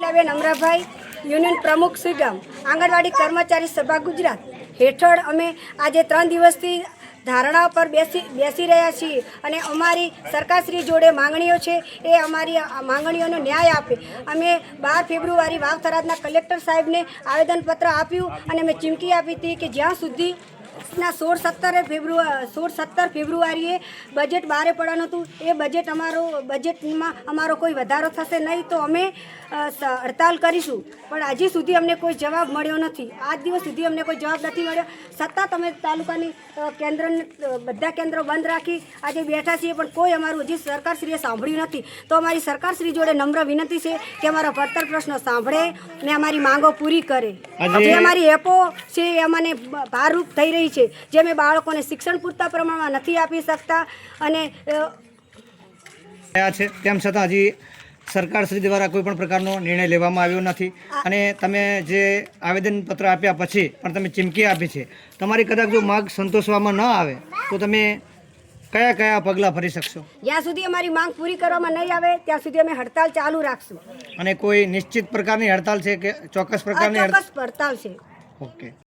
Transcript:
Minaben Amrabhai, union પ્રમુખ સુઈગામ, આંગણવાડી કર્મચારી સભા ગુજરાત હેઠળ અમે આજે 3 દિવસથી ધારણા પર બેસી રહ્યા છીએ અને અમારી સરકારશ્રી જોડે માંગણીઓ છે. એ અમારી માંગણીઓનો ન્યાય આપે. અમે 12 ફેબ્રુઆરી વાવ થરાદના કલેક્ટર સાહેબને આવેદનપત્ર આપ્યું અને અમે ચીમકી આપી હતી કે જ્યાં સુધી 16-17 ફેબ્રુઆરીએ બજેટ બહાર પડવાનું હતું, એ બજેટમાં અમારો કોઈ વધારો થશે નહીં તો અમે હડતાલ કરીશું. પણ હજી સુધી અમને કોઈ જવાબ મળ્યો નથી. આજ દિવસ સુધી અમને કોઈ જવાબ નથી મળ્યો. સતત અમે તાલુકાની બધા કેન્દ્રો બંધ રાખી આજે બેઠા છીએ, પણ કોઈ અમારું હજી સરકારશ્રીએ સાંભળ્યું નથી. તો અમારી સરકારશ્રી જોડે નમ્ર વિનંતી છે કે અમારા પડતર પ્રશ્નો સાંભળે ને અમારી માંગો પૂરી કરે. જે અમારી એપો છે એ અમને ભારરૂપ થઈ રહી છે, જે અમે બાળકોને શિક્ષણ પૂરતા પ્રમાણમાં નથી આપી શકતા અને છે તેમ છતાં હજી સરકારશ્રી દ્વારા કોઈ પણ પ્રકારનો નિર્ણય લેવામાં આવ્યો નથી. અને તમે જે આવેદનપત્ર આપ્યા પછી પણ તમે ચીમકી આપી છે, તમારી કદાચ જો માંગ સંતોષવામાં ન આવે તો તમે કયા કયા પગલાં ભરી શકશો? જ્યાં સુધી અમારી માંગ પૂરી કરવામાં નહીં આવે ત્યાં સુધી અમે હડતાલ ચાલુ રાખશું. અને કોઈ નિશ્ચિત પ્રકારની હડતાલ છે કે ચોક્કસ પ્રકારની ચોક્કસ હડતાલ છે. ઓકે.